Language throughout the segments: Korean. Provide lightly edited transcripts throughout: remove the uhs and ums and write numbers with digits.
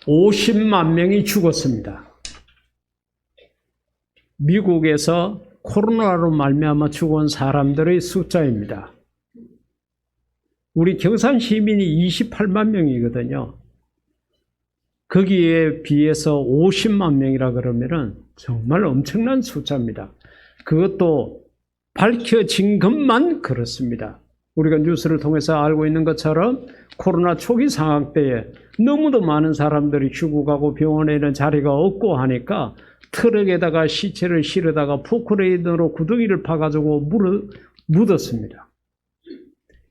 50만 명이 죽었습니다. 미국에서 코로나로 말미암아 죽은 사람들의 숫자입니다. 우리 경산 시민이 28만 명이거든요. 거기에 비해서 50만 명이라 그러면은 정말 엄청난 숫자입니다. 그것도 밝혀진 것만 그렇습니다. 우리가 뉴스를 통해서 알고 있는 것처럼 코로나 초기 상황 때에 너무도 많은 사람들이 죽어가고 병원에는 자리가 없고 하니까 트럭에다가 시체를 실어다가 포크레인으로 구덩이를 파가지고 묻었습니다.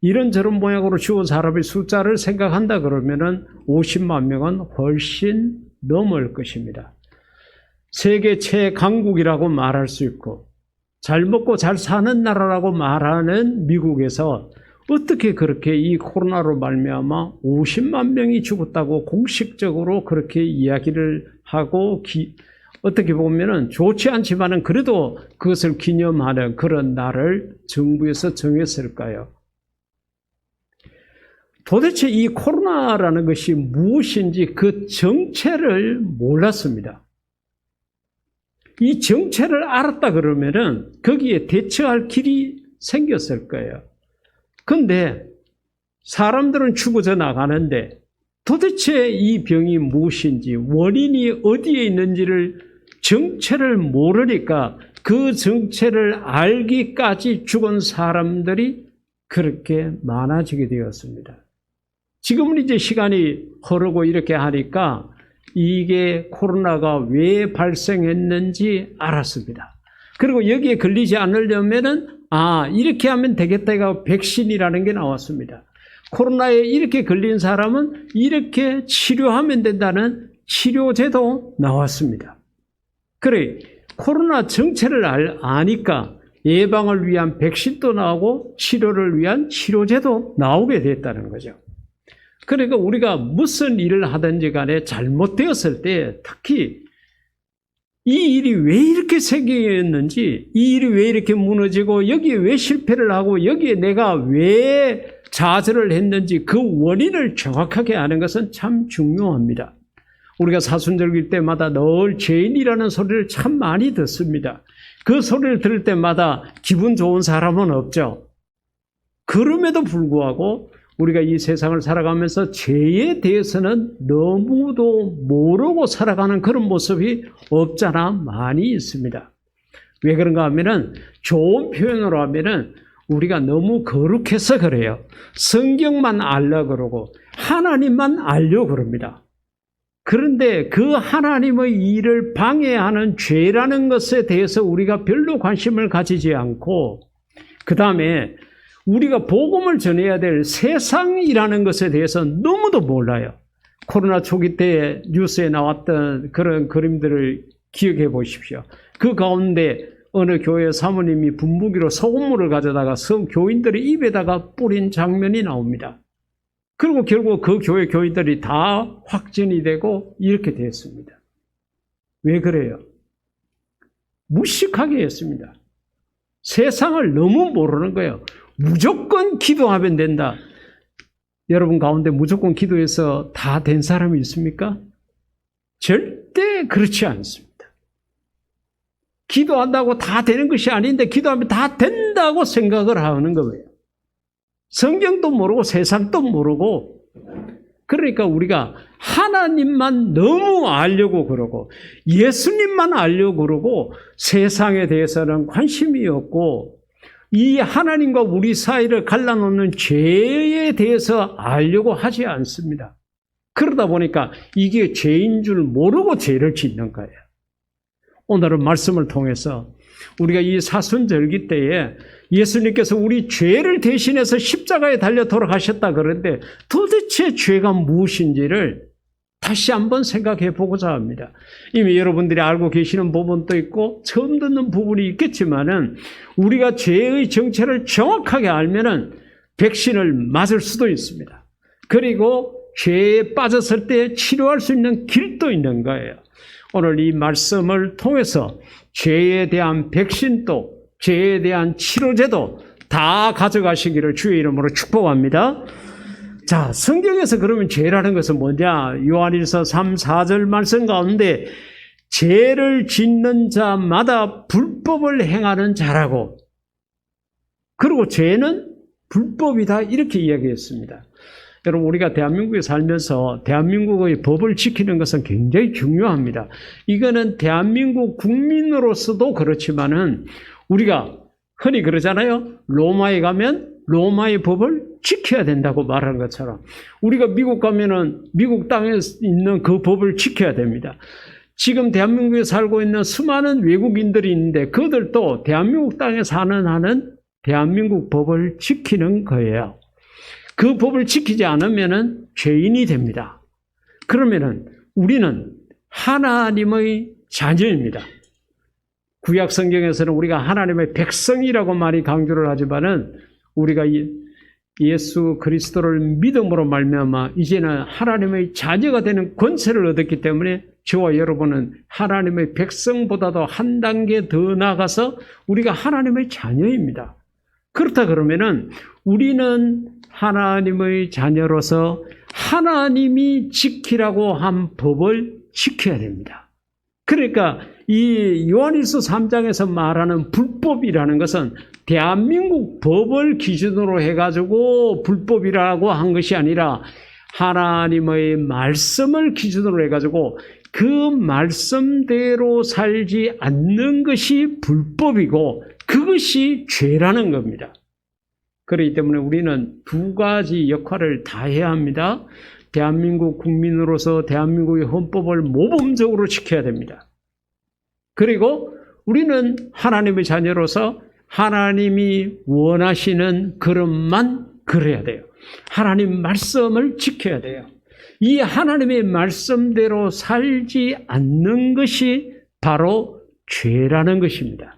이런저런 모양으로 죽은 사람의 숫자를 생각한다 그러면은 50만 명은 훨씬 넘을 것입니다. 세계 최강국이라고 말할 수 있고 잘 먹고 잘 사는 나라라고 말하는 미국에서 어떻게 그렇게 이 코로나로 말미암아 50만 명이 죽었다고 공식적으로 그렇게 이야기를 하고 어떻게 보면은 좋지 않지만은 그래도 그것을 기념하는 그런 날을 정부에서 정했을까요? 도대체 이 코로나라는 것이 무엇인지 그 정체를 몰랐습니다. 이 정체를 알았다 그러면은 거기에 대처할 길이 생겼을 거예요. 근데 사람들은 죽어져 나가는데 도대체 이 병이 무엇인지 원인이 어디에 있는지를 정체를 모르니까 그 정체를 알기까지 죽은 사람들이 그렇게 많아지게 되었습니다. 지금은 이제 시간이 흐르고 이렇게 하니까 이게 코로나가 왜 발생했는지 알았습니다. 그리고 여기에 걸리지 않으려면은 이렇게 하면 되겠다가 백신이라는 게 나왔습니다. 코로나에 이렇게 걸린 사람은 이렇게 치료하면 된다는 치료제도 나왔습니다. 그래, 코로나 정체를 아니까 예방을 위한 백신도 나오고 치료를 위한 치료제도 나오게 됐다는 거죠. 그러니까 우리가 무슨 일을 하든지 간에 잘못되었을 때 특히 이 일이 왜 이렇게 생겼는지, 이 일이 왜 이렇게 무너지고 여기에 왜 실패를 하고 여기에 내가 왜 좌절을 했는지 그 원인을 정확하게 아는 것은 참 중요합니다. 우리가 사순절기 때마다 늘 죄인이라는 소리를 참 많이 듣습니다. 그 소리를 들을 때마다 기분 좋은 사람은 없죠. 그럼에도 불구하고 우리가 이 세상을 살아가면서 죄에 대해서는 너무도 모르고 살아가는 그런 모습이 없잖아 많이 있습니다. 왜 그런가 하면은 좋은 표현으로 하면은 우리가 너무 거룩해서 그래요. 성경만 알려 그러고 하나님만 알려 그럽니다. 그런데 그 하나님의 일을 방해하는 죄라는 것에 대해서 우리가 별로 관심을 가지지 않고 그 다음에 우리가 복음을 전해야 될 세상이라는 것에 대해서 너무도 몰라요. 코로나 초기 때 뉴스에 나왔던 그런 그림들을 기억해 보십시오. 그 가운데 어느 교회 사모님이 분무기로 소금물을 가져다가 교인들의 입에다가 뿌린 장면이 나옵니다. 그리고 결국 그 교회 교인들이 다 확진이 되고 이렇게 됐습니다. 왜 그래요? 무식하게 했습니다. 세상을 너무 모르는 거예요. 무조건 기도하면 된다. 여러분 가운데 무조건 기도해서 다 된 사람이 있습니까? 절대 그렇지 않습니다. 기도한다고 다 되는 것이 아닌데 기도하면 다 된다고 생각을 하는 거예요. 성경도 모르고 세상도 모르고 그러니까 우리가 하나님만 너무 알려고 그러고 예수님만 알려고 그러고 세상에 대해서는 관심이 없고 이 하나님과 우리 사이를 갈라놓는 죄에 대해서 알려고 하지 않습니다. 그러다 보니까 이게 죄인 줄 모르고 죄를 짓는 거예요. 오늘은 말씀을 통해서 우리가 이 사순절기 때에 예수님께서 우리 죄를 대신해서 십자가에 달려 돌아가셨다 그러는데 도대체 죄가 무엇인지를 다시 한번 생각해 보고자 합니다. 이미 여러분들이 알고 계시는 부분도 있고 처음 듣는 부분이 있겠지만은 우리가 죄의 정체를 정확하게 알면은 백신을 맞을 수도 있습니다. 그리고 죄에 빠졌을 때 치료할 수 있는 길도 있는 거예요. 오늘 이 말씀을 통해서 죄에 대한 백신도 죄에 대한 치료제도 다 가져가시기를 주의 이름으로 축복합니다. 자, 성경에서 그러면 죄라는 것은 뭐냐? 요한일서 3, 4절 말씀 가운데 죄를 짓는 자마다 불법을 행하는 자라고, 그리고 죄는 불법이다 이렇게 이야기했습니다. 여러분, 우리가 대한민국에 살면서 대한민국의 법을 지키는 것은 굉장히 중요합니다. 이거는 대한민국 국민으로서도 그렇지만은 우리가 흔히 그러잖아요. 로마에 가면 로마의 법을 지켜야 된다고 말하는 것처럼 우리가 미국 가면은 미국 땅에 있는 그 법을 지켜야 됩니다. 지금 대한민국에 살고 있는 수많은 외국인들이 있는데 그들도 대한민국 땅에 사는 한은 대한민국 법을 지키는 거예요. 그 법을 지키지 않으면은 죄인이 됩니다. 그러면은 우리는 하나님의 자녀입니다. 구약 성경에서는 우리가 하나님의 백성이라고 많이 강조를 하지만은 우리가 예수 그리스도를 믿음으로 말미암아 이제는 하나님의 자녀가 되는 권세를 얻었기 때문에 저와 여러분은 하나님의 백성보다도 한 단계 더 나아가서 우리가 하나님의 자녀입니다. 그렇다 그러면은 우리는 하나님의 자녀로서 하나님이 지키라고 한 법을 지켜야 됩니다. 그러니까 이 요한일서 3장에서 말하는 불법이라는 것은 대한민국 법을 기준으로 해가지고 불법이라고 한 것이 아니라 하나님의 말씀을 기준으로 해가지고 그 말씀대로 살지 않는 것이 불법이고 그것이 죄라는 겁니다. 그렇기 때문에 우리는 두 가지 역할을 다 해야 합니다. 대한민국 국민으로서 대한민국의 헌법을 모범적으로 지켜야 됩니다. 그리고 우리는 하나님의 자녀로서 하나님이 원하시는 걸음만 걸어야 돼요. 하나님 말씀을 지켜야 돼요. 이 하나님의 말씀대로 살지 않는 것이 바로 죄라는 것입니다.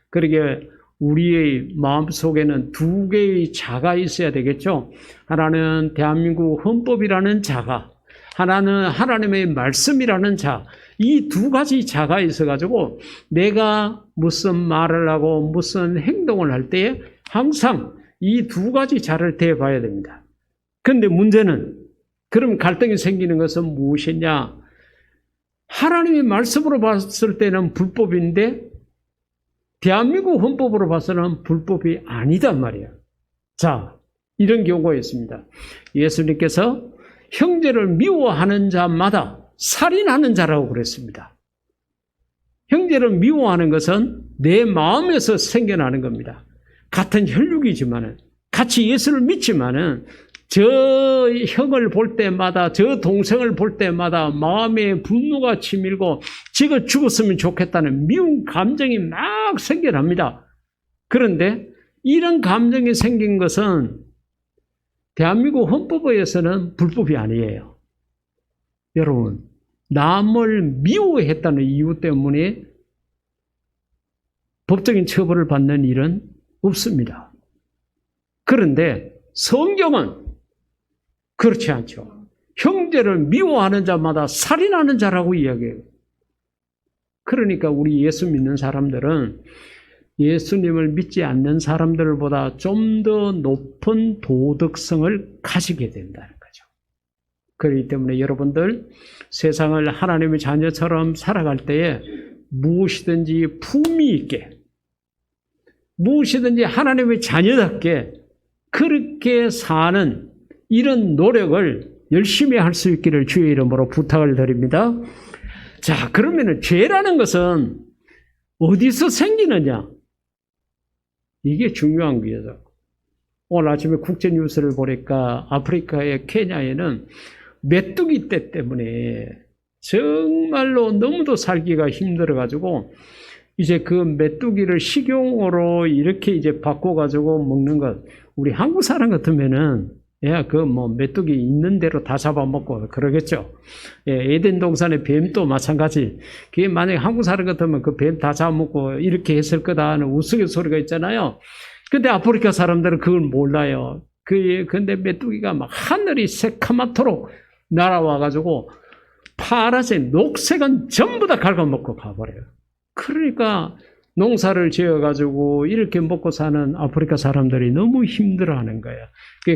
그러게 우리의 마음속에는 두 개의 자가 있어야 되겠죠. 하나는 대한민국 헌법이라는 자가, 하나는 하나님의 말씀이라는 자. 이 두 가지 자가 있어가지고 내가 무슨 말을 하고 무슨 행동을 할 때에 항상 이 두 가지 자를 대봐야 됩니다. 그런데 문제는 그럼 갈등이 생기는 것은 무엇이냐? 하나님의 말씀으로 봤을 때는 불법인데 대한민국 헌법으로 봐서는 불법이 아니단 말이에요. 자, 이런 경우가 있습니다. 예수님께서 형제를 미워하는 자마다 살인하는 자라고 그랬습니다. 형제를 미워하는 것은 내 마음에서 생겨나는 겁니다. 같은 혈육이지만은 같이 예수를 믿지만은 저 형을 볼 때마다 저 동생을 볼 때마다 마음에 분노가 치밀고 저가 죽었으면 좋겠다는 미운 감정이 막 생겨납니다. 그런데 이런 감정이 생긴 것은 대한민국 헌법에서는 불법이 아니에요. 여러분, 남을 미워했다는 이유 때문에 법적인 처벌을 받는 일은 없습니다. 그런데 성경은 그렇지 않죠. 형제를 미워하는 자마다 살인하는 자라고 이야기해요. 그러니까 우리 예수 믿는 사람들은 예수님을 믿지 않는 사람들보다 좀 더 높은 도덕성을 가지게 된다는 거죠. 그렇기 때문에 여러분들 세상을 하나님의 자녀처럼 살아갈 때에 무엇이든지 품위 있게, 무엇이든지 하나님의 자녀답게 그렇게 사는 이런 노력을 열심히 할 수 있기를 주의 이름으로 부탁을 드립니다. 자, 그러면은 죄라는 것은 어디서 생기느냐? 이게 중요한 거예요. 오늘 아침에 국제 뉴스를 보니까 아프리카의 케냐에는 메뚜기 떼 때문에 정말로 너무도 살기가 힘들어가지고 이제 그 메뚜기를 식용으로 이렇게 이제 바꿔가지고 먹는 것. 우리 한국 사람 같으면은 그 메뚜기 있는 대로 다 잡아먹고 그러겠죠. 에덴 동산의 뱀도 마찬가지. 그게 만약에 한국 사람 같으면 그 뱀 다 잡아먹고 이렇게 했을 거다 하는 우스갯소리가 있잖아요. 근데 아프리카 사람들은 그걸 몰라요. 근데 메뚜기가 막 하늘이 새카맣도록 날아와가지고 파란색, 녹색은 전부 다 갉아먹고 가버려요. 그러니까 농사를 지어가지고 이렇게 먹고 사는 아프리카 사람들이 너무 힘들어하는 거예요.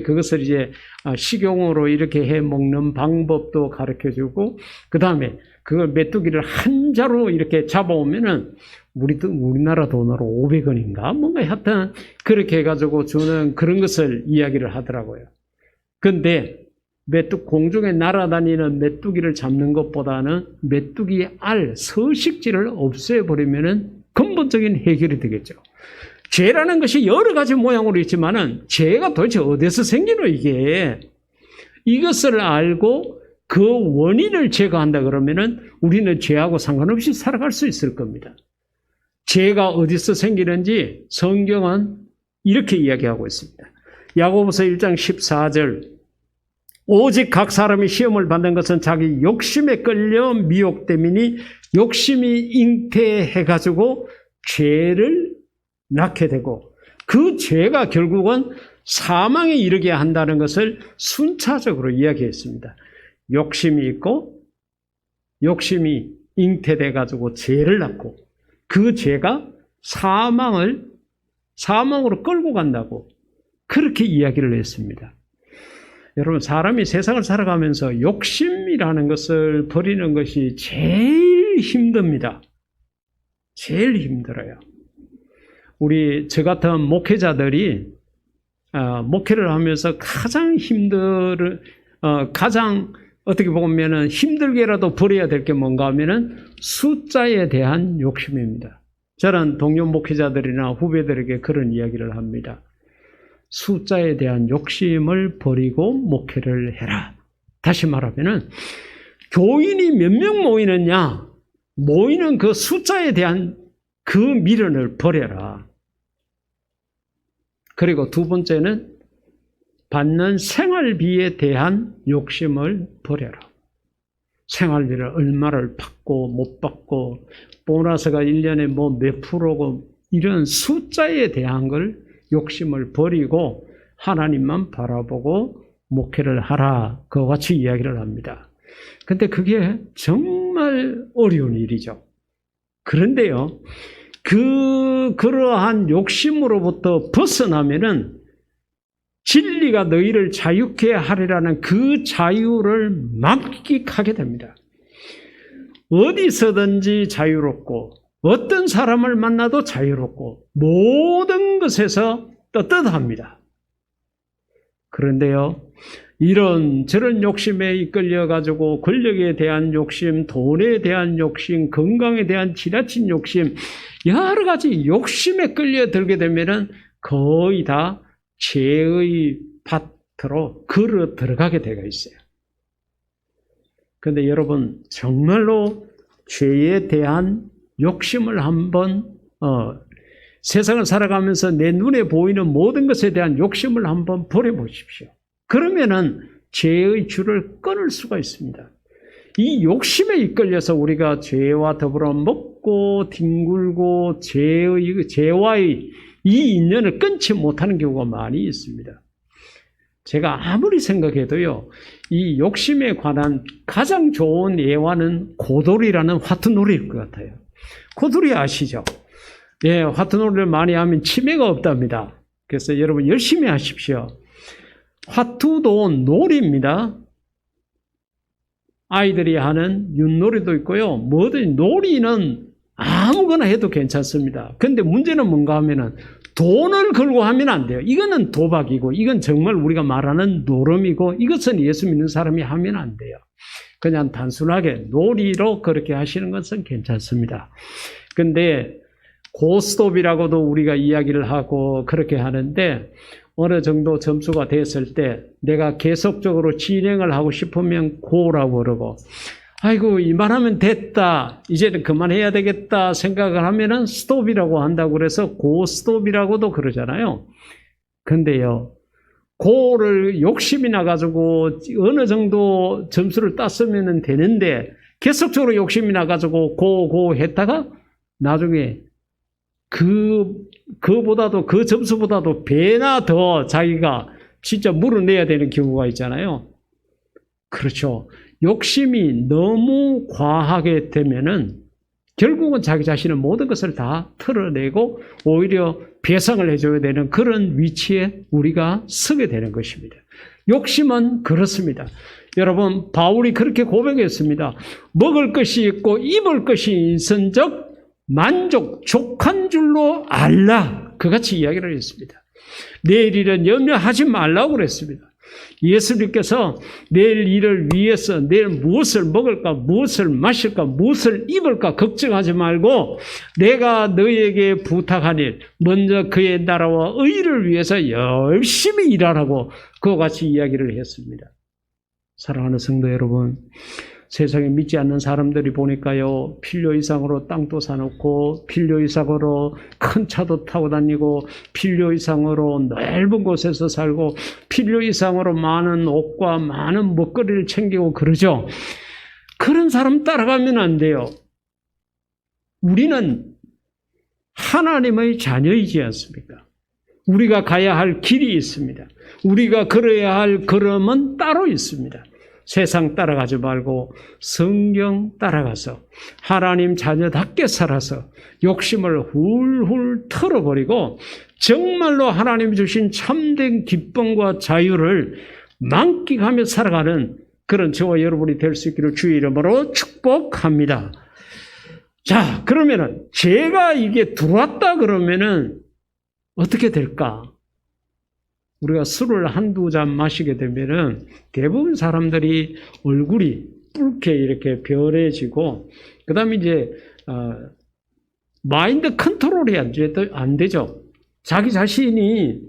그것을 이제 식용으로 이렇게 해 먹는 방법도 가르쳐주고, 그 다음에 그걸 메뚜기를 한 자루 이렇게 잡아오면은 우리나라 돈으로 500원인가? 뭔가 하여튼 그렇게 해가지고 주는 그런 것을 이야기를 하더라고요. 근데 공중에 날아다니는 메뚜기를 잡는 것보다는 메뚜기의 서식지를 없애버리면은 근본적인 해결이 되겠죠. 죄라는 것이 여러 가지 모양으로 있지만은 죄가 도대체 어디서 생기노 이게. 이것을 알고 그 원인을 제거한다 그러면은 우리는 죄하고 상관없이 살아갈 수 있을 겁니다. 죄가 어디서 생기는지 성경은 이렇게 이야기하고 있습니다. 야고보서 1장 14절 오직 각 사람이 시험을 받는 것은 자기 욕심에 끌려 미혹됨이니 욕심이 잉태해가지고 죄를 낳게 되고 그 죄가 결국은 사망에 이르게 한다는 것을 순차적으로 이야기했습니다. 욕심이 있고 욕심이 잉태돼가지고 죄를 낳고 그 죄가 사망으로 끌고 간다고 그렇게 이야기를 했습니다. 여러분, 사람이 세상을 살아가면서 욕심이라는 것을 버리는 것이 제일 힘듭니다. 제일 힘들어요. 저 같은 목회자들이 목회를 하면서 가장 어떻게 보면은 힘들게라도 버려야 될 게 뭔가 하면은 숫자에 대한 욕심입니다. 저는 동료 목회자들이나 후배들에게 그런 이야기를 합니다. 숫자에 대한 욕심을 버리고 목회를 해라. 다시 말하면은 교인이 몇 명 모이느냐, 모이는 그 숫자에 대한 그 미련을 버려라. 그리고 두 번째는 받는 생활비에 대한 욕심을 버려라. 생활비를 얼마를 받고 못 받고 보너스가 1년에 몇 프로고 이런 숫자에 대한 걸 욕심을 버리고 하나님만 바라보고 목회를 하라. 그와 같이 이야기를 합니다. 근데 그게 정말 어려운 일이죠. 그런데요, 그러한 욕심으로부터 벗어나면은 진리가 너희를 자유케 하리라는 그 자유를 만끽하게 됩니다. 어디서든지 자유롭고 어떤 사람을 만나도 자유롭고 모든 것에서 떳떳합니다. 그런데요, 저런 욕심에 이끌려가지고 권력에 대한 욕심, 돈에 대한 욕심, 건강에 대한 지나친 욕심, 여러 가지 욕심에 끌려들게 되면은 거의 다 죄의 밭으로 걸어 들어가게 되어 있어요. 그런데 여러분, 정말로 죄에 대한 욕심을 한번 세상을 살아가면서 내 눈에 보이는 모든 것에 대한 욕심을 한번 버려보십시오. 그러면은 죄의 줄을 끊을 수가 있습니다. 이 욕심에 이끌려서 우리가 죄와 더불어 먹고 뒹굴고 죄와의 이 인연을 끊지 못하는 경우가 많이 있습니다. 제가 아무리 생각해도요, 이 욕심에 관한 가장 좋은 예화는 고돌이라는 화투놀이일 것 같아요. 고돌이 아시죠? 예, 화투놀이를 많이 하면 치매가 없답니다. 그래서 여러분 열심히 하십시오. 화투도 놀이입니다. 아이들이 하는 윷놀이도 있고요. 뭐든 놀이는 아무거나 해도 괜찮습니다. 근데 문제는 뭔가 하면은 돈을 걸고 하면 안 돼요. 이거는 도박이고 이건 정말 우리가 말하는 노름이고 이것은 예수 믿는 사람이 하면 안 돼요. 그냥 단순하게 놀이로 그렇게 하시는 것은 괜찮습니다. 근데 고스톱이라고도 우리가 이야기를 하고 그렇게 하는데 어느 정도 점수가 됐을 때 내가 계속적으로 진행을 하고 싶으면 고라고 그러고 아이고 이만하면 됐다 이제는 그만해야 되겠다 생각을 하면은 스톱이라고 한다고 그래서 고스톱이라고도 그러잖아요. 근데요, 고를 욕심이 나가지고 어느 정도 점수를 땄으면 되는데 계속적으로 욕심이 나가지고 고 했다가 나중에 그보다도 그 점수보다도 배나 더 자기가 진짜 물어내야 되는 경우가 있잖아요. 그렇죠. 욕심이 너무 과하게 되면은 결국은 자기 자신의 모든 것을 다 털어내고 오히려 배상을 해줘야 되는 그런 위치에 우리가 서게 되는 것입니다. 욕심은 그렇습니다. 여러분, 바울이 그렇게 고백했습니다. 먹을 것이 있고 입을 것이 있은즉 만족, 족한 줄로 알라. 그같이 이야기를 했습니다. 내일 일은 염려하지 말라고 그랬습니다. 예수님께서 내일 일을 위해서 내일 무엇을 먹을까, 무엇을 마실까, 무엇을 입을까 걱정하지 말고 내가 너희에게 부탁한 일, 먼저 그의 나라와 의를 위해서 열심히 일하라고 그와 같이 이야기를 했습니다. 사랑하는 성도 여러분, 세상에 믿지 않는 사람들이 보니까요, 필요 이상으로 땅도 사놓고 필요 이상으로 큰 차도 타고 다니고 필요 이상으로 넓은 곳에서 살고 필요 이상으로 많은 옷과 많은 먹거리를 챙기고 그러죠. 그런 사람 따라가면 안 돼요. 우리는 하나님의 자녀이지 않습니까? 우리가 가야 할 길이 있습니다. 우리가 걸어야 할 걸음은 따로 있습니다. 세상 따라가지 말고 성경 따라가서 하나님 자녀답게 살아서 욕심을 훌훌 털어버리고 정말로 하나님 주신 참된 기쁨과 자유를 만끽하며 살아가는 그런 저와 여러분이 될 수 있기를 주의 이름으로 축복합니다. 자, 그러면은 죄가 이게 들어왔다 그러면은 어떻게 될까? 우리가 술을 한두 잔 마시게 되면은 대부분 사람들이 얼굴이 붉게 이렇게 변해지고, 그 다음에 이제, 마인드 컨트롤이 안 되죠. 자기 자신이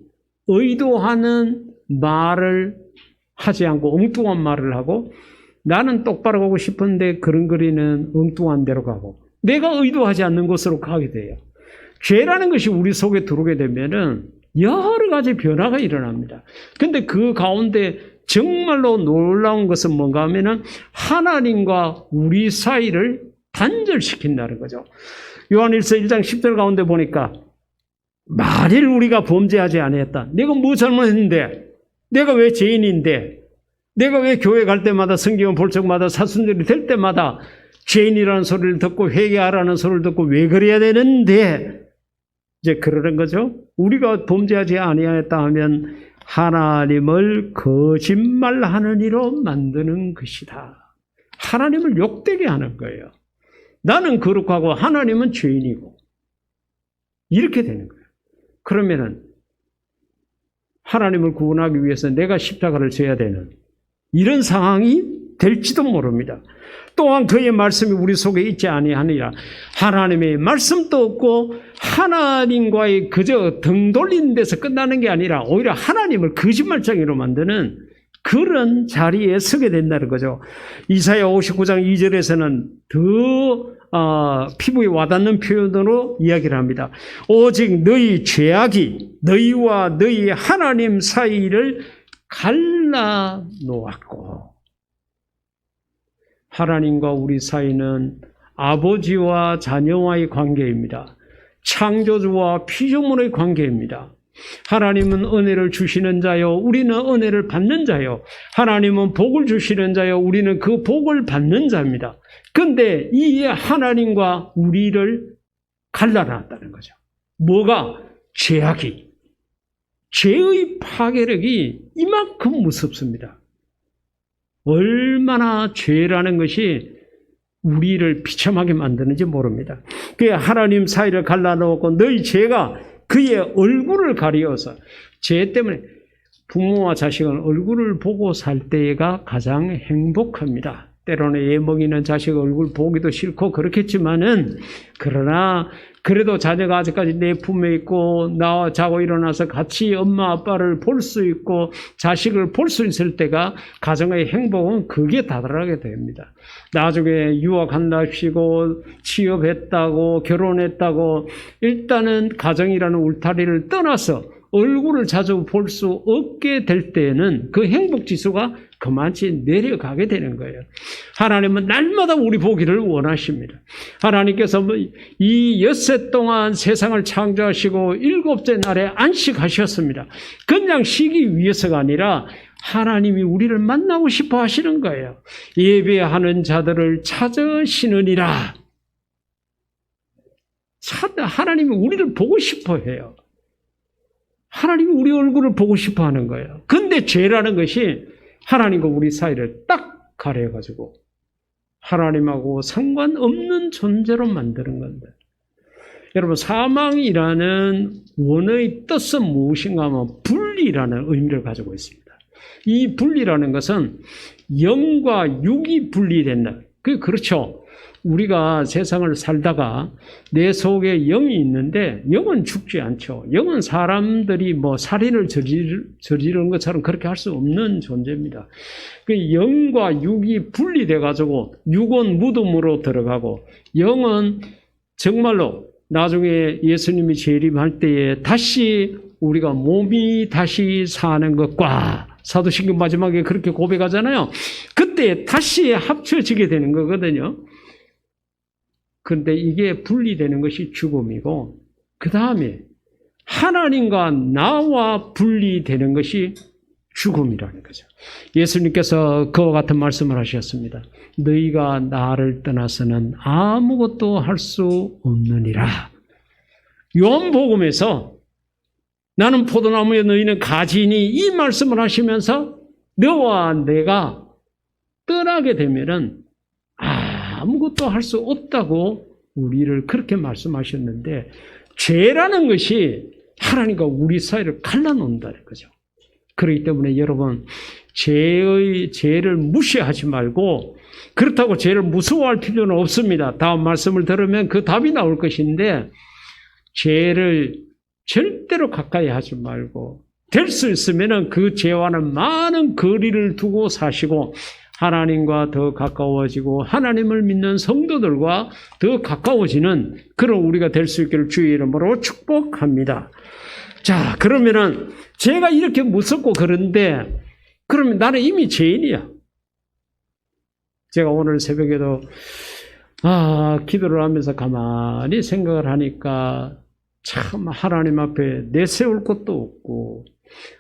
의도하는 말을 하지 않고 엉뚱한 말을 하고, 나는 똑바로 가고 싶은데 그런거리는 엉뚱한 데로 가고, 내가 의도하지 않는 곳으로 가게 돼요. 죄라는 것이 우리 속에 들어오게 되면은 여러 가지 변화가 일어납니다. 근데 그 가운데 정말로 놀라운 것은 뭔가 하면은 하나님과 우리 사이를 단절시킨다는 거죠. 요한일서 1장 10절 가운데 보니까 만일 우리가 범죄하지 아니했다. 내가 뭐 잘못했는데? 내가 왜 죄인인데? 내가 왜 교회 갈 때마다 성경을 볼 적마다 사순절이 될 때마다 죄인이라는 소리를 듣고 회개하라는 소리를 듣고 왜 그래야 되는데? 이제 그러는 거죠. 우리가 범죄하지 아니하였다 하면 하나님을 거짓말하는 이로 만드는 것이다. 하나님을 욕되게 하는 거예요. 나는 거룩하고 하나님은 죄인이고 이렇게 되는 거예요. 그러면은 하나님을 구원하기 위해서 내가 십자가를 져야 되는 이런 상황이 될지도 모릅니다. 또한 그의 말씀이 우리 속에 있지 아니하니라. 하나님의 말씀도 없고 하나님과의 그저 등 돌리는 데서 끝나는 게 아니라 오히려 하나님을 거짓말쟁이로 만드는 그런 자리에 서게 된다는 거죠. 이사야 59장 2절에서는 더 피부에 와닿는 표현으로 이야기를 합니다. 오직 너희 죄악이 너희와 너희 하나님 사이를 갈라 놓았고, 하나님과 우리 사이는 아버지와 자녀와의 관계입니다. 창조주와 피조물의 관계입니다. 하나님은 은혜를 주시는 자요, 우리는 은혜를 받는 자요. 하나님은 복을 주시는 자요, 우리는 그 복을 받는 자입니다. 그런데 이 하나님과 우리를 갈라놨다는 거죠. 뭐가? 죄악이. 죄의 파괴력이 이만큼 무섭습니다. 얼마나 죄라는 것이 우리를 비참하게 만드는지 모릅니다. 그 하나님 사이를 갈라놓고 너희 죄가 그의 얼굴을 가리어서, 죄 때문에 부모와 자식은 얼굴을 보고 살 때가 가장 행복합니다. 때로는 애먹이는 자식 얼굴 보기도 싫고 그렇겠지만은, 그러나 그래도 자녀가 아직까지 내 품에 있고 나와 자고 일어나서 같이 엄마 아빠를 볼 수 있고 자식을 볼 수 있을 때가 가정의 행복은 그게 다다르게 됩니다. 나중에 유학한답시고 취업했다고 결혼했다고 일단은 가정이라는 울타리를 떠나서 얼굴을 자주 볼 수 없게 될 때에는 그 행복지수가 그만치 내려가게 되는 거예요. 하나님은 날마다 우리 보기를 원하십니다. 하나님께서 이 엿새 동안 세상을 창조하시고 일곱째 날에 안식하셨습니다. 그냥 쉬기 위해서가 아니라 하나님이 우리를 만나고 싶어 하시는 거예요. 예배하는 자들을 찾으시느니라. 하나님이 우리를 보고 싶어 해요. 하나님이 우리 얼굴을 보고 싶어 하는 거예요. 근데 죄라는 것이 하나님과 우리 사이를 딱 가려가지고 하나님하고 상관없는 존재로 만드는 건데. 여러분, 사망이라는 원어의 뜻은 무엇인가 하면 분리라는 의미를 가지고 있습니다. 이 분리라는 것은 영과 육이 분리된다. 그렇죠. 우리가 세상을 살다가 내 속에 영이 있는데 영은 죽지 않죠. 영은 사람들이 살인을 저지르는 것처럼 그렇게 할 수 없는 존재입니다. 그 영과 육이 분리돼 가지고 육은 무덤으로 들어가고 영은 정말로 나중에 예수님이 재림할 때에 다시 우리가 몸이 다시 사는 것과 사도신경 마지막에 그렇게 고백하잖아요. 그때 다시 합쳐지게 되는 거거든요. 그런데 이게 분리되는 것이 죽음이고 그 다음에 하나님과 나와 분리되는 것이 죽음이라는 거죠. 예수님께서 그와 같은 말씀을 하셨습니다. 너희가 나를 떠나서는 아무것도 할 수 없느니라. 요한복음에서 나는 포도나무에 너희는 가지니 이 말씀을 하시면서 너와 내가 떠나게 되면은 아무것도 할 수 없다고 우리를 그렇게 말씀하셨는데 죄라는 것이 하나님과 우리 사이를 갈라놓는다는 거죠. 그렇기 때문에 여러분 죄를 무시하지 말고 그렇다고 죄를 무서워할 필요는 없습니다. 다음 말씀을 들으면 그 답이 나올 것인데 죄를 절대로 가까이 하지 말고 될 수 있으면 그 죄와는 많은 거리를 두고 사시고 하나님과 더 가까워지고 하나님을 믿는 성도들과 더 가까워지는 그런 우리가 될 수 있기를 주의 이름으로 축복합니다. 자, 그러면은 죄가 이렇게 무섭고 그런데 그러면 나는 이미 죄인이야. 제가 오늘 새벽에도 기도를 하면서 가만히 생각을 하니까 참 하나님 앞에 내세울 것도 없고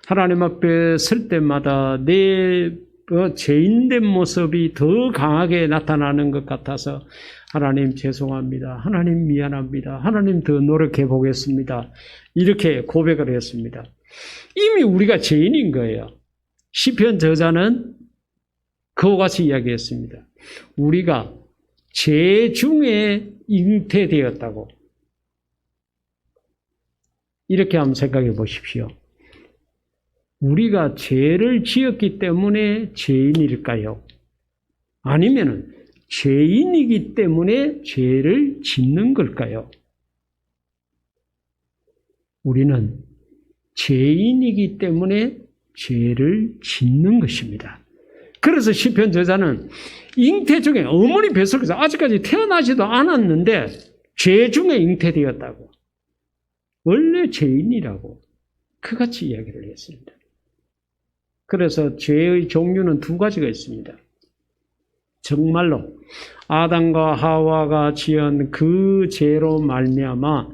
하나님 앞에 설 때마다 내 죄인된 모습이 더 강하게 나타나는 것 같아서 하나님 죄송합니다. 하나님 미안합니다. 하나님 더 노력해 보겠습니다. 이렇게 고백을 했습니다. 이미 우리가 죄인인 거예요. 시편 저자는 그와 같이 이야기했습니다. 우리가 죄 중에 잉태되었다고. 이렇게 한번 생각해 보십시오. 우리가 죄를 지었기 때문에 죄인일까요? 아니면 죄인이기 때문에 죄를 짓는 걸까요? 우리는 죄인이기 때문에 죄를 짓는 것입니다. 그래서 시편 저자는 잉태 중에 어머니 뱃속에서 아직까지 태어나지도 않았는데 죄 중에 잉태되었다고. 원래 죄인이라고 그같이 이야기를 했습니다. 그래서 죄의 종류는 두 가지가 있습니다. 정말로 아담과 하와가 지은 그 죄로 말미암아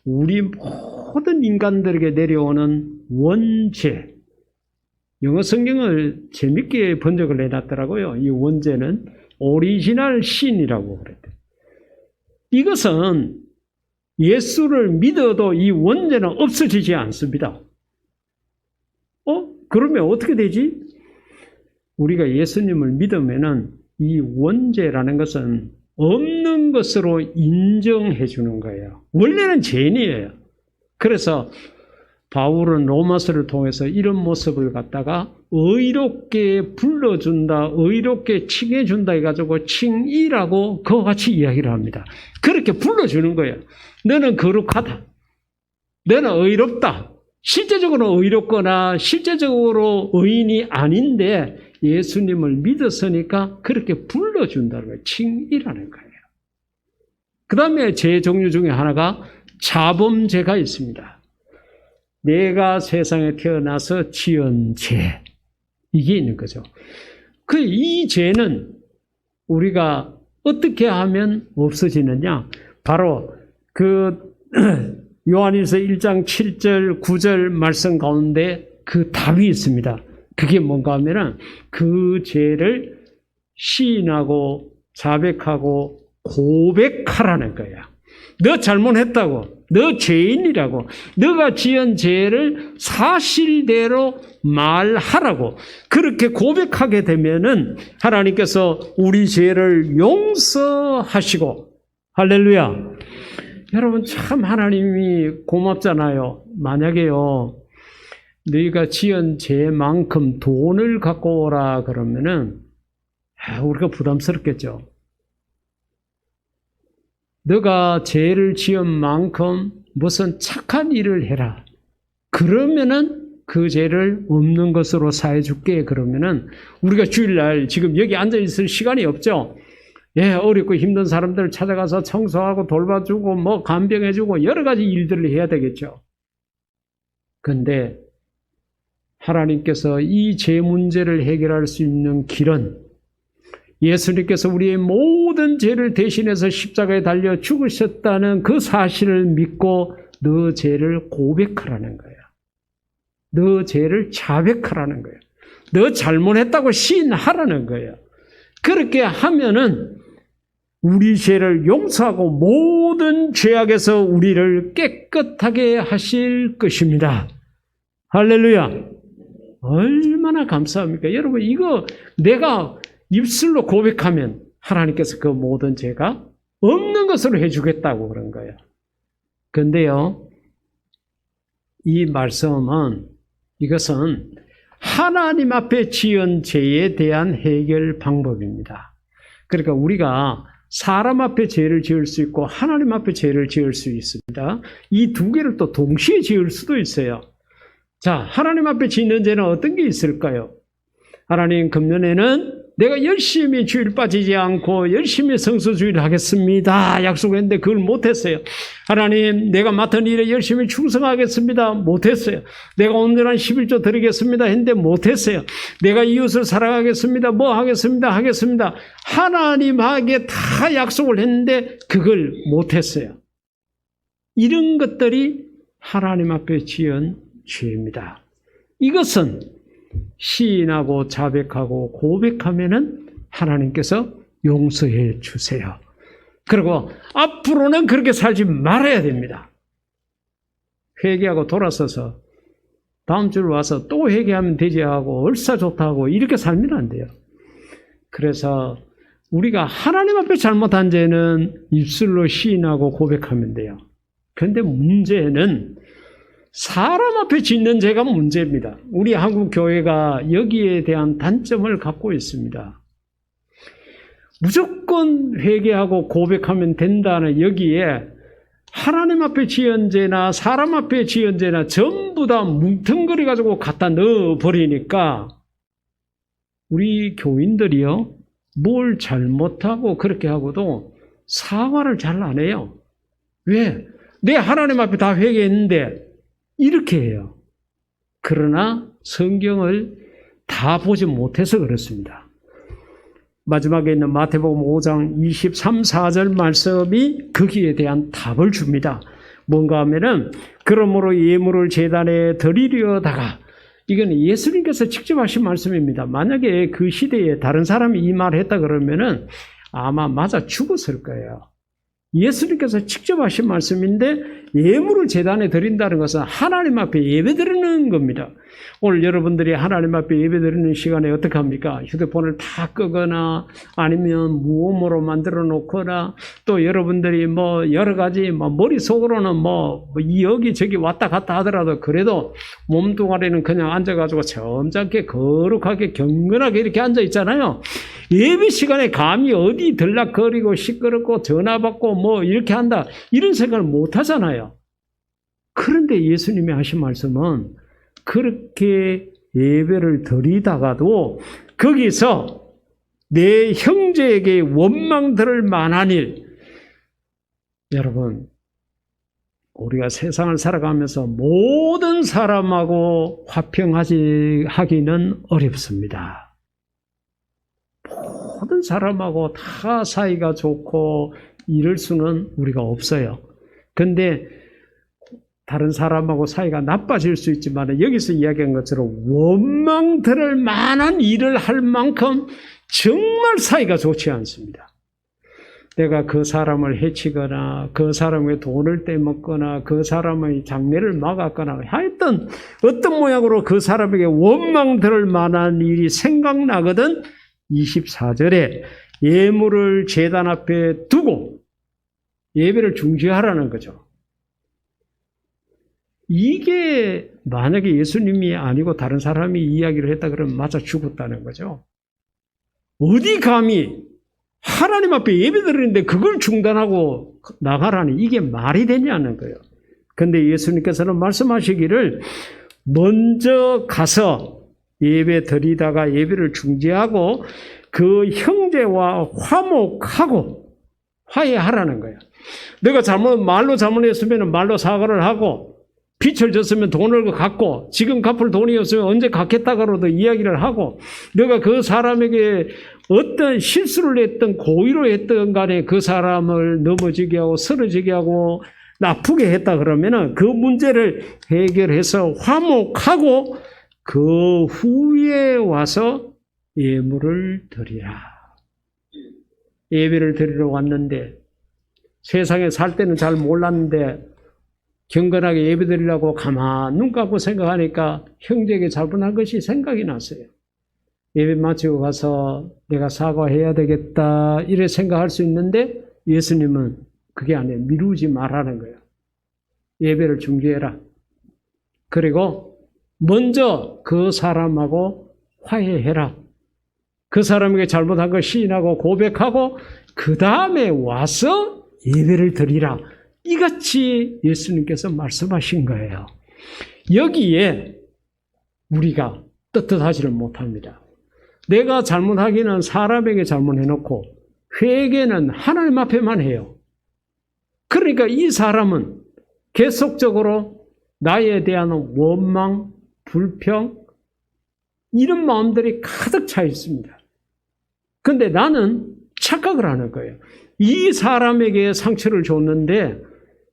우리 모든 인간들에게 내려오는 원죄. 영어 성경을 재밌게 번역을 해놨더라고요. 이 원죄는 오리지널 신이라고 그랬대요. 이것은 예수를 믿어도 이 원죄는 없어지지 않습니다. 그러면 어떻게 되지? 우리가 예수님을 믿으면은 이 원죄라는 것은 없는 것으로 인정해 주는 거예요. 원래는 죄인이에요. 그래서 바울은 로마서를 통해서 이런 모습을 갖다가 의롭게 불러준다, 의롭게 칭해준다 해가지고 칭의라고 그와 같이 이야기를 합니다. 그렇게 불러주는 거예요. 너는 거룩하다. 너는 의롭다. 실제적으로 의롭거나 실제적으로 의인이 아닌데 예수님을 믿었으니까 그렇게 불러준다는 거예요. 칭의라는 거예요. 그 다음에 죄 종류 중에 하나가 자범죄가 있습니다. 내가 세상에 태어나서 지은 죄. 이게 있는 거죠. 이 죄는 우리가 어떻게 하면 없어지느냐? 바로 요한일서 1장 7절, 9절 말씀 가운데 그 답이 있습니다. 그게 뭔가 하면은 그 죄를 시인하고 자백하고 고백하라는 거예요. 너 잘못했다고. 너 죄인이라고. 너가 지은 죄를 사실대로 말하라고. 그렇게 고백하게 되면은 하나님께서 우리 죄를 용서하시고, 할렐루야. 여러분 참 하나님이 고맙잖아요. 만약에요, 너희가 지은 죄만큼 돈을 갖고 오라 그러면은 우리가 부담스럽겠죠. 너가 죄를 지은 만큼 무슨 착한 일을 해라. 그러면은 그 죄를 없는 것으로 사해줄게. 그러면은 우리가 주일날 지금 여기 앉아있을 시간이 없죠. 예, 어렵고 힘든 사람들 찾아가서 청소하고 돌봐주고 뭐 간병해주고 여러 가지 일들을 해야 되겠죠. 근데 하나님께서 이 죄 문제를 해결할 수 있는 길은 예수님께서 우리의 모든 죄를 대신해서 십자가에 달려 죽으셨다는 그 사실을 믿고 너 죄를 고백하라는 거야. 너 죄를 자백하라는 거야. 너 잘못했다고 시인하라는 거야. 그렇게 하면은 우리 죄를 용서하고 모든 죄악에서 우리를 깨끗하게 하실 것입니다. 할렐루야. 얼마나 감사합니까? 여러분, 이거 내가 입술로 고백하면 하나님께서 그 모든 죄가 없는 것으로 해주겠다고 그런 거예요. 근데요, 이 말씀은 이것은 하나님 앞에 지은 죄에 대한 해결 방법입니다. 그러니까 우리가 사람 앞에 죄를 지을 수 있고 하나님 앞에 죄를 지을 수 있습니다. 이 두 개를 또 동시에 지을 수도 있어요. 자, 하나님 앞에 짓는 죄는 어떤 게 있을까요? 하나님, 금년에는 내가 열심히 주일 빠지지 않고 열심히 성수주의를 하겠습니다. 약속했는데 그걸 못했어요. 하나님, 내가 맡은 일에 열심히 충성하겠습니다. 못했어요. 내가 온전한 11조 드리겠습니다 했는데 못했어요. 내가 이웃을 사랑하겠습니다. 뭐 하겠습니다. 하나님에게 다 약속을 했는데 그걸 못했어요. 이런 것들이 하나님 앞에 지은 죄입니다. 이것은 시인하고 자백하고 고백하면은 하나님께서 용서해 주세요. 그리고 앞으로는 그렇게 살지 말아야 됩니다. 회개하고 돌아서서 다음 주로 와서 또 회개하면 되지 하고 얼싸 좋다 하고 이렇게 살면 안 돼요. 그래서 우리가 하나님 앞에 잘못한 죄는 입술로 시인하고 고백하면 돼요. 그런데 문제는 사람 앞에 짓는 죄가 문제입니다. 우리 한국 교회가 여기에 대한 단점을 갖고 있습니다. 무조건 회개하고 고백하면 된다는 여기에 하나님 앞에 지은 죄나 사람 앞에 지은 죄나 전부 다 뭉텅거려 가지고 갖다 넣어버리니까 우리 교인들이요, 뭘 잘못하고 그렇게 하고도 사과를 잘 안 해요. 왜? 내 하나님 앞에 다 회개했는데 이렇게 해요. 그러나 성경을 다 보지 못해서 그렇습니다. 마지막에 있는 마태복음 5장 23, 4절 말씀이 거기에 대한 답을 줍니다. 뭔가 하면은 그러므로 예물을 제단에 드리려다가, 이건 예수님께서 직접 하신 말씀입니다. 만약에 그 시대에 다른 사람이 이 말을 했다 그러면은 아마 맞아 죽었을 거예요. 예수님께서 직접 하신 말씀인데 예물을 제단에 드린다는 것은 하나님 앞에 예배드리는 겁니다. 오늘 여러분들이 하나님 앞에 예배드리는 시간에 어떻게 합니까? 휴대폰을 다 끄거나 아니면 무음으로 만들어 놓거나 또 여러분들이 뭐 여러 가지 머릿속으로는 여기저기 왔다 갔다 하더라도 그래도 몸뚱아리는 그냥 앉아가지고 점잖게 거룩하게 경건하게 이렇게 앉아 있잖아요. 예배 시간에 감히 어디 들락거리고 시끄럽고 전화 받고 이렇게 한다 이런 생각을 못 하잖아요. 그런데 예수님이 하신 말씀은 그렇게 예배를 드리다가도 거기서 내 형제에게 원망 들을 만한 일, 여러분 우리가 세상을 살아가면서 모든 사람하고 화평하기는 어렵습니다. 모든 사람하고 다 사이가 좋고 이럴 수는 우리가 없어요. 근데 다른 사람하고 사이가 나빠질 수 있지만 여기서 이야기한 것처럼 원망 들을 만한 일을 할 만큼 정말 사이가 좋지 않습니다. 내가 그 사람을 해치거나 그 사람의 돈을 떼먹거나 그 사람의 장래를 막았거나 하여튼 어떤 모양으로 그 사람에게 원망 들을 만한 일이 생각나거든 24절에 예물을 제단 앞에 두고 예배를 중지하라는 거죠. 이게 만약에 예수님이 아니고 다른 사람이 이야기를 했다 그러면 맞아 죽었다는 거죠. 어디 감히 하나님 앞에 예배드리는데 그걸 중단하고 나가라니 이게 말이 되냐는 거예요. 그런데 예수님께서는 말씀하시기를 먼저 가서 예배 드리다가 예배를 중지하고 그 형제와 화목하고 화해하라는 거예요. 내가 말로 잘못했으면 말로 사과를 하고 빚을 졌으면 돈을 갚고 지금 갚을 돈이 없으면 언제 갚겠다고도 이야기를 하고 내가 그 사람에게 어떤 실수를 했던 고의로 했던 간에 그 사람을 넘어지게 하고 쓰러지게 하고 나쁘게 했다 그러면은 그 문제를 해결해서 화목하고 그 후에 와서 예물을 드리라. 예배를 드리러 왔는데 세상에 살 때는 잘 몰랐는데 경건하게 예배 드리려고 가만 눈 감고 생각하니까 형제에게 잘못한 것이 생각이 났어요. 예배 마치고 가서 내가 사과해야 되겠다 이래 생각할 수 있는데 예수님은 그게 아니에요. 미루지 말라는 거예요. 예배를 중지해라. 그리고 먼저 그 사람하고 화해해라. 그 사람에게 잘못한 걸 시인하고 고백하고 그 다음에 와서 예배를 드리라. 이같이 예수님께서 말씀하신 거예요. 여기에 우리가 떳떳하지를 못합니다. 내가 잘못하기는 사람에게 잘못해놓고 회개는 하나님 앞에만 해요. 그러니까 이 사람은 계속적으로 나에 대한 원망, 불평 이런 마음들이 가득 차 있습니다. 그런데 나는 착각을 하는 거예요. 이 사람에게 상처를 줬는데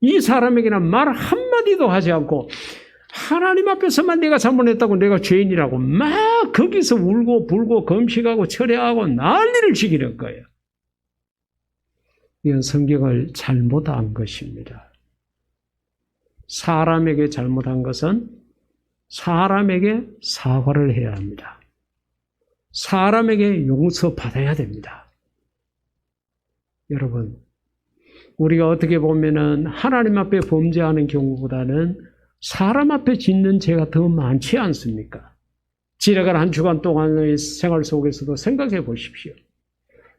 이 사람에게는 말 한마디도 하지 않고 하나님 앞에서만 내가 잘못했다고 내가 죄인이라고 막 거기서 울고 불고 금식하고 철회하고 난리를 지기는 거예요. 이건 성경을 잘못한 것입니다. 사람에게 잘못한 것은 사람에게 사과를 해야 합니다. 사람에게 용서받아야 됩니다. 여러분, 우리가 어떻게 보면은 하나님 앞에 범죄하는 경우보다는 사람 앞에 짓는 죄가 더 많지 않습니까? 지나간 한 주간 동안의 생활 속에서도 생각해 보십시오.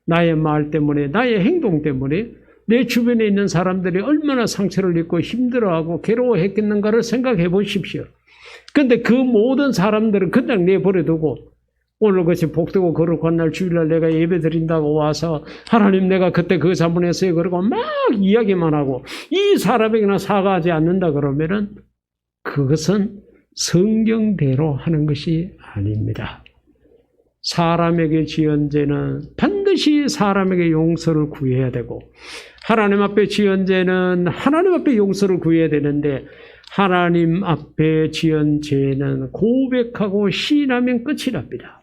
나의 말 때문에, 나의 행동 때문에 내 주변에 있는 사람들이 얼마나 상처를 입고 힘들어하고 괴로워했겠는가를 생각해 보십시오. 그런데 그 모든 사람들은 그냥 내버려두고 오늘 것이 복되고 거룩한 날 주일날 내가 예배 드린다고 와서 하나님 내가 그때 그 잘못했어요 그러고 막 이야기만 하고 이 사람에게나 사과하지 않는다 그러면은 그것은 성경대로 하는 것이 아닙니다. 사람에게 지은 죄는 반드시 사람에게 용서를 구해야 되고 하나님 앞에 지은 죄는 하나님 앞에 용서를 구해야 되는데 하나님 앞에 지은 죄는 고백하고 시인하면 끝이 납니다.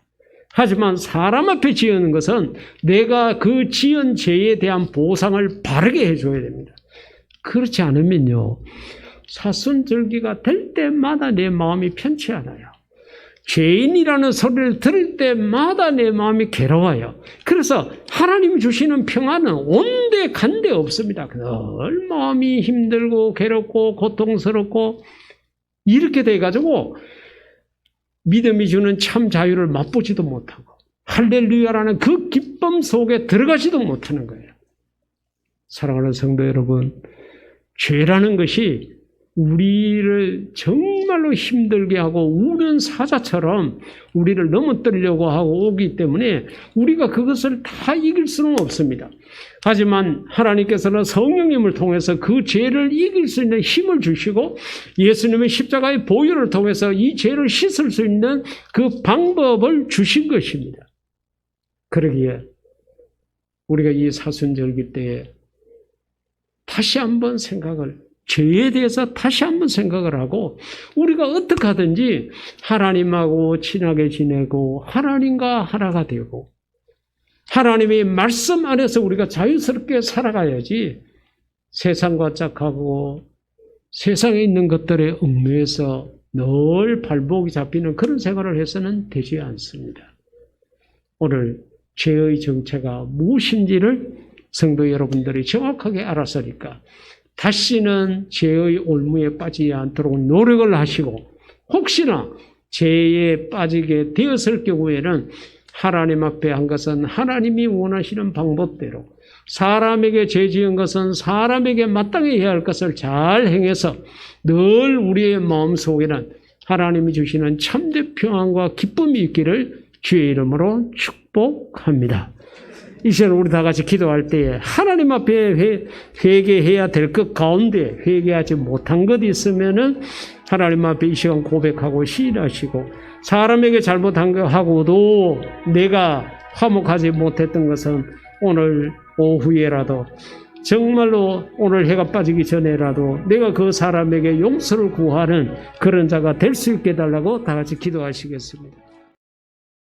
하지만 사람 앞에 지은 것은 내가 그 지은 죄에 대한 보상을 바르게 해줘야 됩니다. 그렇지 않으면요, 사순절기가 될 때마다 내 마음이 편치 않아요. 죄인이라는 소리를 들을 때마다 내 마음이 괴로워요. 그래서 하나님 주시는 평안은 온데 간데 없습니다. 늘 마음이 힘들고 괴롭고 고통스럽고 이렇게 돼가지고 믿음이 주는 참 자유를 맛보지도 못하고 할렐루야라는 그 기쁨 속에 들어가지도 못하는 거예요. 사랑하는 성도 여러분, 죄라는 것이 우리를 정말로 힘들게 하고 우는 사자처럼 우리를 넘어뜨리려고 하고 오기 때문에 우리가 그것을 다 이길 수는 없습니다. 하지만 하나님께서는 성령님을 통해서 그 죄를 이길 수 있는 힘을 주시고 예수님의 십자가의 보혈을 통해서 이 죄를 씻을 수 있는 그 방법을 주신 것입니다. 그러기에 우리가 이 사순절기 때에 다시 한번 죄에 대해서 다시 한번 생각을 하고 우리가 어떻게 하든지 하나님하고 친하게 지내고 하나님과 하나가 되고 하나님의 말씀 안에서 우리가 자유스럽게 살아가야지 세상과 짝하고 세상에 있는 것들에 얽매여서 늘 발목이 잡히는 그런 생활을 해서는 되지 않습니다. 오늘 죄의 정체가 무엇인지를 성도 여러분들이 정확하게 알았으니까 다시는 죄의 올무에 빠지지 않도록 노력을 하시고 혹시나 죄에 빠지게 되었을 경우에는 하나님 앞에 한 것은 하나님이 원하시는 방법대로 사람에게 죄 지은 것은 사람에게 마땅히 해야 할 것을 잘 행해서 늘 우리의 마음속에는 하나님이 주시는 참된 평안과 기쁨이 있기를 주의 이름으로 축복합니다. 이 시간 우리 다 같이 기도할 때에 하나님 앞에 회개해야 될 것 가운데 회개하지 못한 것이 있으면은 하나님 앞에 이 시간 고백하고 시인하시고 사람에게 잘못한 거 하고도 내가 화목하지 못했던 것은 오늘 오후에라도 정말로 오늘 해가 빠지기 전에라도 내가 그 사람에게 용서를 구하는 그런 자가 될 수 있게 해달라고 다 같이 기도하시겠습니다.